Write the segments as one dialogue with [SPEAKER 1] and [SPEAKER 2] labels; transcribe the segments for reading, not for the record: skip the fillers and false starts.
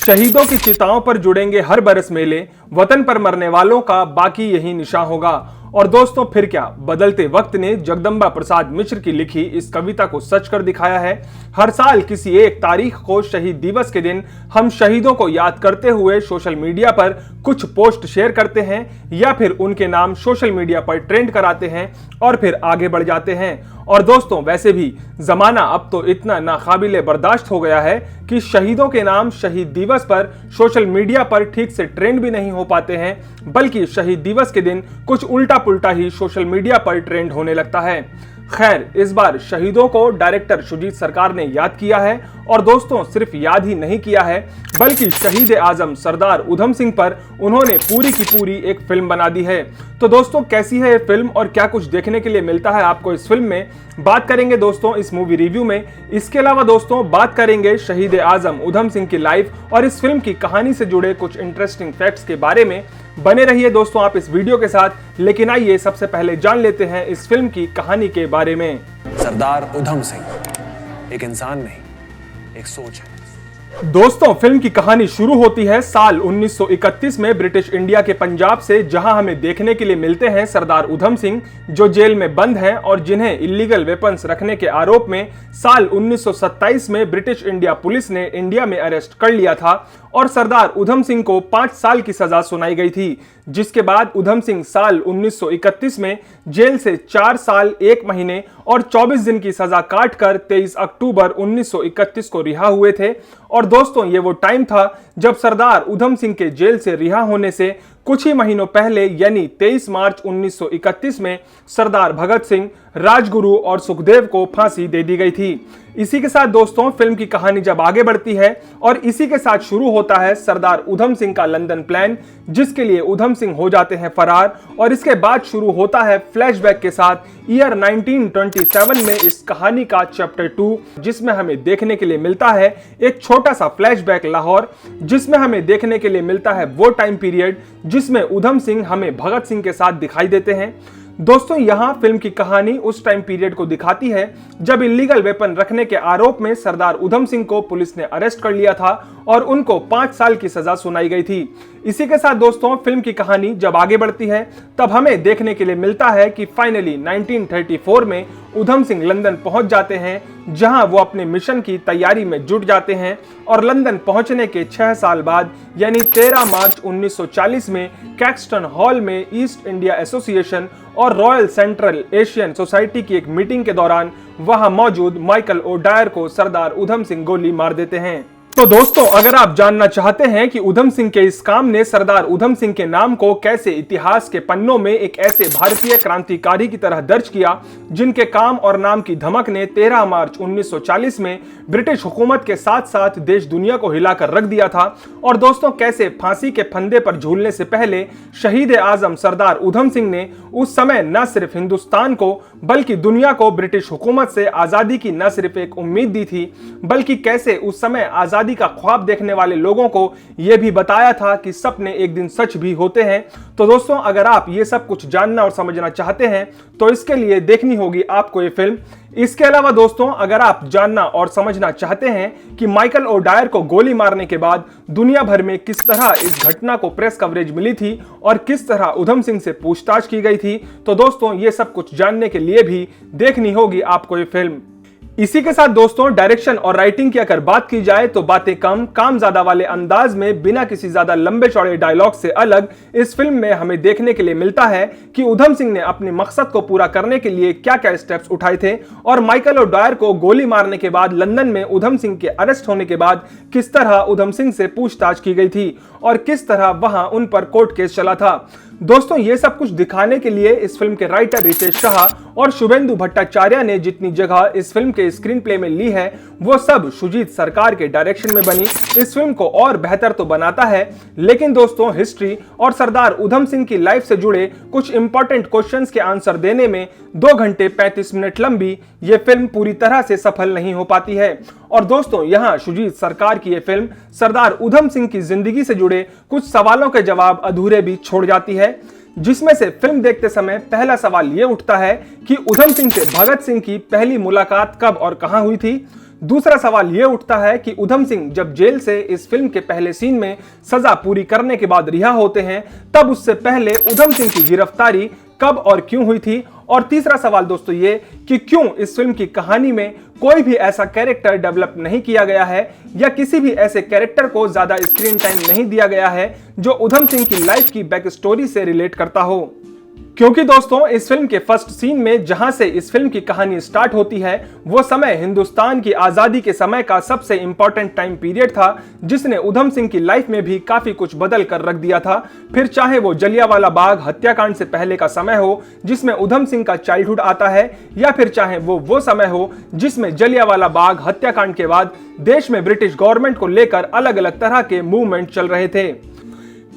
[SPEAKER 1] शहीदों की चिताओं पर जुड़ेंगे हर बरस मेले, वतन पर मरने वालों का बाकी यही निशान होगा। और दोस्तों फिर क्या, बदलते वक्त ने जगदम्बा प्रसाद मिश्र की लिखी इस कविता को सच कर दिखाया है। हर साल किसी एक तारीख को शहीद दिवस के दिन हम शहीदों को याद करते हुए सोशल मीडिया पर कुछ पोस्ट शेयर करते हैं या फिर उनके नाम सोशल मीडिया पर ट्रेंड कराते हैं और फिर आगे बढ़ जाते हैं। और दोस्तों वैसे भी जमाना अब तो इतना नाकाबिले बर्दाश्त हो गया है कि शहीदों के नाम शहीद दिवस पर सोशल मीडिया पर ठीक से ट्रेंड भी नहीं हो पाते हैं, बल्कि शहीद दिवस के दिन कुछ उल्टा पुल्टा ही सोशल मीडिया पर ट्रेंड होने लगता है। खैर, इस बार शहीदों को डायरेक्टर सुजीत सरकार ने याद किया है और दोस्तों सिर्फ याद ही नहीं किया है, बल्कि शहीद आजम सरदार उधम सिंह पर उन्होंने पूरी की पूरी एक फिल्म बना दी है। तो दोस्तों कैसी है ये फिल्म और क्या कुछ देखने के लिए मिलता है आपको इस फिल्म में, बात करेंगे दोस्तों इस मूवी रिव्यू में। इसके अलावा दोस्तों बात करेंगे शहीद आजम उधम सिंह की लाइफ और इस फिल्म की कहानी से जुड़े कुछ इंटरेस्टिंग फैक्ट्स के बारे में। बने रहिए दोस्तों आप इस वीडियो के साथ, लेकिन आइए सबसे पहले जान लेते हैं इस फिल्म की कहानी के बारे में।
[SPEAKER 2] सरदार उधम सिंह एक इंसान नहीं, एक सोच है।
[SPEAKER 1] दोस्तों फिल्म की कहानी शुरू होती है साल 1931 में ब्रिटिश इंडिया के पंजाब से, जहां हमें देखने के लिए मिलते हैं सरदार उधम सिंह जो जेल में बंद हैं और जिन्हें इलीगल वेपन्स रखने के आरोप में साल 1927 में ब्रिटिश इंडिया पुलिस ने इंडिया में अरेस्ट कर लिया था और सरदार उधम सिंह को 5 साल की सजा सुनाई गई थी। जिसके बाद उधम सिंह साल 1931 में जेल से 4 साल 1 महीने और 24 दिन की सजा काटकर 23 अक्टूबर 1931 को रिहा हुए थे। और दोस्तों ये वो टाइम था जब सरदार उधम सिंह के जेल से रिहा होने से कुछ ही महीनों पहले यानी 23 मार्च 1931 में सरदार भगत सिंह, राजगुरु और सुखदेव को फांसी दे दी गई थी। इसी के साथ दोस्तों फिल्म की कहानी जब आगे बढ़ती है और इसी के साथ शुरू होता है सरदार उधम सिंह का लंदन प्लान, जिसके लिए उधम सिंह हो जाते हैं फरार। और इसके बाद शुरू होता है फ्लैशबैक के साथ ईयर 1927 में इस कहानी का चैप्टर 2, जिसमें हमें देखने के लिए मिलता है एक छोटा सा फ्लैशबैक लाहौर, जिसमें हमें देखने के लिए मिलता है वो टाइम पीरियड जिसमें उधम सिंह हमें भगत सिंह के साथ दिखाई देते हैं। दोस्तों यहां फिल्म की कहानी उस टाइम पीरियड को दिखाती है जब इलीगल वेपन रखने के आरोप में सरदार उधम सिंह को पुलिस ने अरेस्ट कर लिया था और उनको 5 साल की सजा सुनाई गई थी। इसी के साथ दोस्तों फिल्म की कहानी जब आगे बढ़ती है तब हमें देखने के लिए मिलता है कि फाइनली 1934 में उधम सिंह लंदन पहुंच जाते हैं, जहां वो अपने मिशन की तैयारी में जुट जाते हैं और लंदन पहुंचने के 6 साल बाद यानी 13 मार्च 1940 में कैक्सटन हॉल में ईस्ट इंडिया एसोसिएशन और रॉयल सेंट्रल एशियन सोसाइटी की एक मीटिंग के दौरान वहां मौजूद माइकल ओडायर को सरदार उधम सिंह गोली मार देते हैं। तो दोस्तों अगर आप जानना चाहते हैं कि उधम सिंह के इस काम ने सरदार उधम सिंह के नाम को कैसे इतिहास के पन्नों में एक ऐसे भारतीय क्रांतिकारी की तरह दर्ज किया जिनके काम और नाम की धमक ने 13 मार्च 1940 में ब्रिटिश हुकूमत के साथ साथ देश दुनिया को हिलाकर रख दिया था, और दोस्तों कैसे फांसी के फंदे पर झूलने से पहले शहीद आजम सरदार उधम सिंह ने उस समय न सिर्फ हिंदुस्तान को बल्कि दुनिया को ब्रिटिश हुकूमत से आजादी की न सिर्फ एक उम्मीद दी थी, बल्कि कैसे उस समय आजादी का ख्वाब देखने वाले लोगों को यह भी बताया था कि सपने एक दिन सच भी होते हैं। तो दोस्तों अगर आप ये सब कुछ जानना और समझना चाहते हैं तो इसके लिए देखनी होगी आपको ये फिल्म। इसके अलावा दोस्तों अगर आप जानना और समझना चाहते हैं कि माइकल ओडायर को गोली मारने के बाद दुनिया भर में किस तरह इस घटना को प्रेस कवरेज मिली थी और किस तरह उधम सिंह से पूछताछ की गई थी, तो दोस्तों ये सब कुछ जानने के लिए भी देखनी होगी आपको ये फिल्म। इसी के साथ दोस्तों डायरेक्शन और राइटिंग की अगर बात की जाए तो बातें कम काम ज्यादा वाले अंदाज में बिना किसी ज्यादा लंबे चौड़े डायलॉग से अलग इस फिल्म में हमें देखने के लिए मिलता है कि उधम सिंह ने अपने मकसद को पूरा करने के लिए क्या क्या स्टेप्स उठाए थे और माइकल ओडायर को गोली मारने के बाद लंदन में उधम सिंह के अरेस्ट होने के बाद किस तरह उधम सिंह से पूछताछ की गई थी और किस तरह वहां उन पर कोर्ट केस चला था। दोस्तों ये सब कुछ दिखाने के लिए इस फिल्म के राइटर रितेश शाह और शुभेंदु भट्टाचार्य ने जितनी जगह इस फिल्म के स्क्रीन प्ले में ली है वो सब सुजीत सरकार के डायरेक्शन में बनी इस फिल्म को और बेहतर तो बनाता है, लेकिन दोस्तों हिस्ट्री और सरदार उधम सिंह की लाइफ से जुड़े कुछ इंपॉर्टेंट क्वेश्चंस के आंसर देने में 2 घंटे 35 मिनट लंबी ये फिल्म पूरी तरह से सफल नहीं हो पाती है। और दोस्तों यहाँ सुजीत सरकार की ये फिल्म सरदार उधम सिंह की जिंदगी से जुड़े कुछ सवालों के जवाब अधूरे भी छोड़ जाती है, जिसमें से फिल्म देखते समय पहला सवाल ये उठता है कि उधम सिंह से भगत सिंह की पहली मुलाकात कब और कहां हुई थी। दूसरा सवाल यह उठता है कि ऊधम सिंह जब जेल से इस फिल्म के पहले सीन में सजा पूरी करने के बाद रिहा होते हैं, तब उससे पहले ऊधम सिंह की गिरफ्तारी कब और क्यों हुई थी। और तीसरा सवाल दोस्तों ये कि क्यों इस फिल्म की कहानी में कोई भी ऐसा कैरेक्टर डेवलप नहीं किया गया है या किसी भी ऐसे कैरेक्टर को ज्यादा स्क्रीन टाइम नहीं दिया गया है जो ऊधम सिंह की लाइफ की बैक स्टोरी से रिलेट करता हो। क्योंकि दोस्तों इस फिल्म के फर्स्ट सीन में जहां से इस फिल्म की कहानी स्टार्ट होती है वो समय हिंदुस्तान की आजादी के समय का सबसे इंपॉर्टेंट टाइम पीरियड था, जिसने ऊधम सिंह की लाइफ में भी काफी कुछ बदल कर रख दिया था। फिर चाहे वो जलियांवाला बाग हत्याकांड से पहले का समय हो जिसमें ऊधम सिंह का चाइल्डहुड आता है, या फिर चाहे वो समय हो जिसमें जलियांवाला बाग हत्याकांड के बाद देश में ब्रिटिश गवर्नमेंट को लेकर अलग अलग तरह के मूवमेंट चल रहे थे।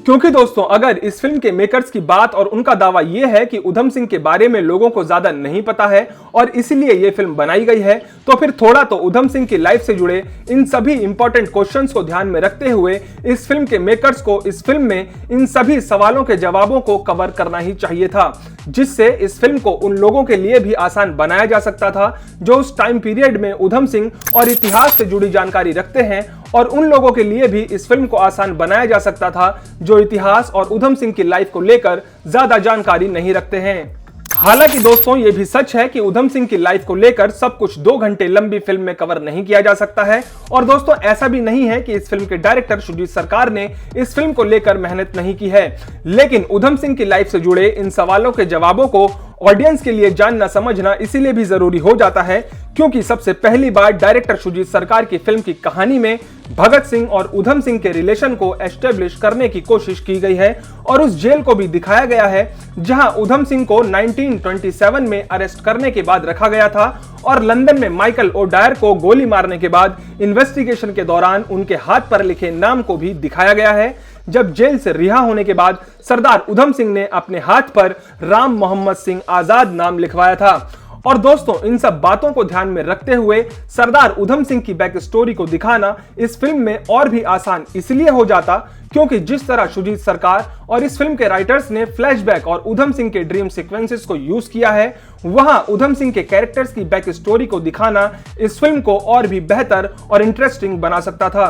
[SPEAKER 1] क्योंकि दोस्तों अगर इस फिल्म के मेकर्स की बात और उनका दावा यह है कि ऊधम सिंह के बारे में लोगों को ज्यादा नहीं पता है और इसलिए यह फिल्म बनाई गई है, तो फिर थोड़ा तो ऊधम सिंह की लाइफ से जुड़े इन सभी इंपॉर्टेंट क्वेश्चंस को ध्यान में रखते हुए इस फिल्म के मेकर्स को इस फिल्म में इन सभी सवालों के जवाबों को कवर करना ही चाहिए था, जिससे इस फिल्म को उन लोगों के लिए भी आसान बनाया जा सकता था जो उस टाइम पीरियड में ऊधम सिंह और इतिहास से जुड़ी जानकारी रखते हैं, और उन लोगों के लिए भी इस फिल्म को आसान बनाया जा सकता था जो इतिहास और ऊधम सिंह की लाइफ को लेकर ज्यादा जानकारी नहीं रखते हैं। हालांकि दोस्तों ये भी सच है कि ऊधम सिंह की लाइफ को लेकर सब कुछ 2 घंटे लंबी फिल्म में कवर नहीं किया जा सकता है, और दोस्तों ऐसा भी नहीं है कि इस फिल्म के डायरेक्टर सुजीत सरकार ने इस फिल्म को लेकर मेहनत नहीं की है, लेकिन ऊधम सिंह की लाइफ से जुड़े इन सवालों के जवाबों को ऑडियंस के लिए जानना समझना इसीलिए भी जरूरी हो जाता है क्योंकि सबसे पहली बार डायरेक्टर सुजीत सरकार की फिल्म की कहानी में भगत सिंह और ऊधम सिंह के रिलेशन को एस्टेब्लिश करने की कोशिश की गई है, और उस जेल को भी दिखाया गया है जहां ऊधम सिंह को 1927 में अरेस्ट करने के बाद रखा गया था, और लंदन में माइकल ओडायर को गोली मारने के बाद इन्वेस्टिगेशन के दौरान उनके हाथ पर लिखे नाम को भी दिखाया गया है, जब जेल से रिहा होने के बाद सरदार ऊधम सिंह ने अपने हाथ पर राम मोहम्मद सिंह आजाद नाम लिखवाया था। और दोस्तों इन सब बातों को ध्यान में रखते हुए सरदार ऊधम सिंह की बैक स्टोरी को दिखाना इस फिल्म में और भी आसान इसलिए हो जाता क्योंकि जिस तरह सुजीत सरकार और इस फिल्म के राइटर्स ने फ्लैशबैक और ऊधम सिंह के ड्रीम सीक्वेंसेस को यूज किया है, वहां ऊधम सिंह के कैरेक्टर्स की बैक स्टोरी को दिखाना इस फिल्म को और भी बेहतर और इंटरेस्टिंग बना सकता था।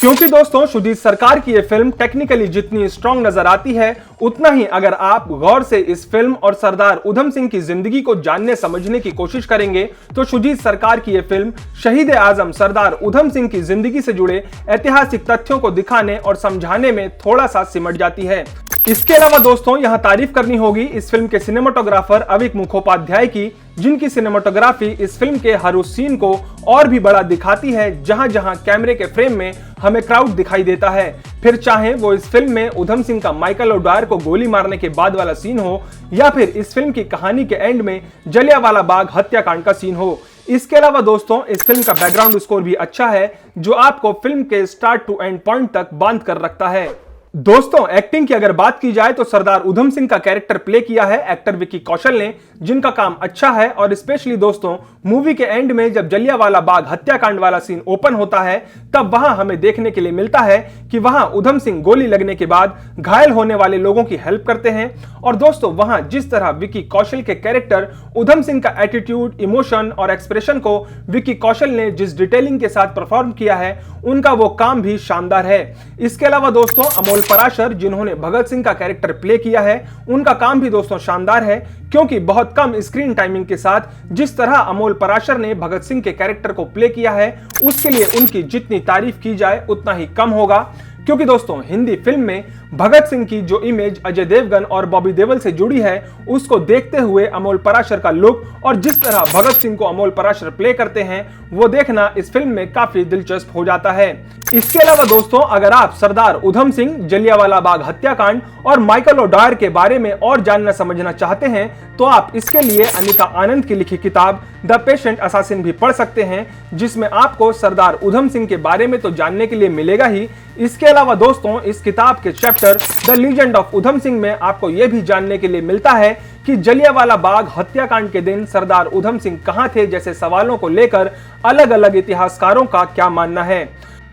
[SPEAKER 1] क्योंकि दोस्तों सुजीत सरकार की ये फिल्म टेक्निकली जितनी स्ट्रॉन्ग नजर आती है, उतना ही अगर आप गौर से इस फिल्म और सरदार ऊधम सिंह की जिंदगी को जानने समझने की कोशिश करेंगे तो सुजीत सरकार की ये फिल्म शहीद आजम सरदार ऊधम सिंह की जिंदगी से जुड़े ऐतिहासिक तथ्यों को दिखाने और समझाने में थोड़ा सा सिमट जाती है। इसके अलावा दोस्तों यहां तारीफ करनी होगी इस फिल्म के सिनेमाटोग्राफर अविक मुखोपाध्याय की, जिनकी सिनेमाटोग्राफी इस फिल्म के हर उस सीन को और भी बड़ा दिखाती है जहां जहां कैमरे के फ्रेम में हमें क्राउड दिखाई देता है। फिर चाहे वो इस फिल्म में ऊधम सिंह का माइकल ओडायर को गोली मारने के बाद वाला सीन हो या फिर इस फिल्म की कहानी के एंड में जलियांवाला बाग हत्याकांड का सीन हो। इसके अलावा दोस्तों इस फिल्म का बैकग्राउंड स्कोर भी अच्छा है जो आपको फिल्म के स्टार्ट टू एंड पॉइंट तक बांध कर रखता है। दोस्तों एक्टिंग की अगर बात की जाए तो सरदार ऊधम सिंह का कैरेक्टर प्ले किया है एक्टर विक्की कौशल ने, जिनका काम अच्छा है, और स्पेशली दोस्तों मूवी के एंड में जब जलियांवाला बाग हत्याकांड वाला सीन ओपन होता है तब वहां हमें देखने के लिए मिलता है कि वहां ऊधम सिंह गोली लगने के बाद घायल होने वाले लोगों की हेल्प करते हैं। और दोस्तों वहां जिस तरह विक्की कौशल के कैरेक्टर ऊधम सिंह का एटीट्यूड, इमोशन और एक्सप्रेशन को विक्की कौशल ने जिस डिटेलिंग के साथ परफॉर्म किया है, उनका वो काम भी शानदार है। इसके अलावा दोस्तों अमोल पराशर जिन्होंने भगत सिंह का कैरेक्टर प्ले किया है, उनका काम भी दोस्तों शानदार है, क्योंकि बहुत कम स्क्रीन टाइमिंग के साथ जिस तरह अमोल पराशर ने भगत सिंह के कैरेक्टर को प्ले किया है, उसके लिए उनकी जितनी तारीफ की जाए उतना ही कम होगा। क्योंकि दोस्तों हिंदी फिल्म में भगत सिंह की जो इमेज अजय देवगन और बॉबी देओल से जुड़ी है, उसको देखते हुए अमोल पराशर का लुक और जिस तरह भगत सिंह को अमोल पराशर प्ले करते हैं, वो देखना इस फिल्म में काफी दिलचस्प हो जाता है। इसके अलावा दोस्तों अगर आप सरदार ऊधम सिंह, जलियांवाला बाग हत्याकांड और माइकल ओडायर के बारे में और जानना समझना चाहते हैं तो आप इसके लिए अनीता आनंद की लिखी किताब द पेशेंट असासिन भी पढ़ सकते हैं, जिसमें आपको सरदार ऊधम सिंह के बारे में तो जानने के लिए मिलेगा ही, इसके अलावा दोस्तों इस किताब के chapter the legend of Udham Singh में आपको यह भी जानने के लिए मिलता है कि जलियांवाला बाग हत्याकांड के दिन सरदार ऊधम सिंह कहां थे जैसे सवालों को लेकर अलग अलग इतिहासकारों का क्या मानना है।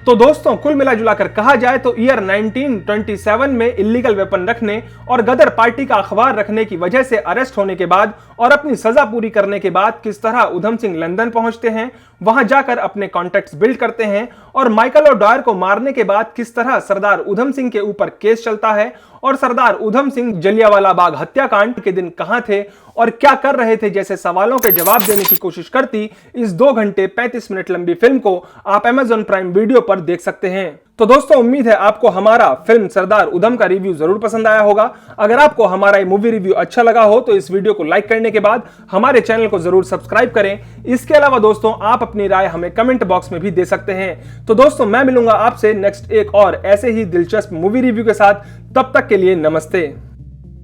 [SPEAKER 1] तो दोस्तों कुल मिला जुलाकर कहा जाए तो ईयर 1927 में इलीगल वेपन रखने और गदर पार्टी का अखबार रखने की वजह से अरेस्ट होने के बाद और अपनी सजा पूरी करने के बाद किस तरह उधम सिंह लंदन पहुंचते हैं, वहां जाकर अपने कॉन्टैक्ट्स बिल्ड करते हैं और माइकल और डॉयर को मारने के बाद किस तरह सरदार उधम सिंह के ऊपर केस चलता है और सरदार उधम सिंह जलियांवाला बाग हत्याकांड के दिन कहां थे और क्या कर रहे थे जैसे सवालों के जवाब देने की कोशिश करती इस 2 घंटे 35 मिनट लंबी फिल्म को आप Amazon प्राइम वीडियो पर देख सकते हैं। तो दोस्तों, उम्मीद है आपको हमारा फिल्म सरदार उधम का रिव्यू जरूर पसंद आया होगा। अगर आपको हमारा ये मूवी रिव्यू अच्छा लगा हो तो इस वीडियो को लाइक करने के बाद हमारे चैनल को जरूर सब्सक्राइब करें। इसके अलावा दोस्तों, आप अपनी राय हमें कमेंट बॉक्स में भी दे सकते हैं। तो दोस्तों, मैं मिलूंगा आपसे नेक्स्ट एक और ऐसे ही दिलचस्प मूवी रिव्यू के साथ। तब तक के लिए नमस्ते।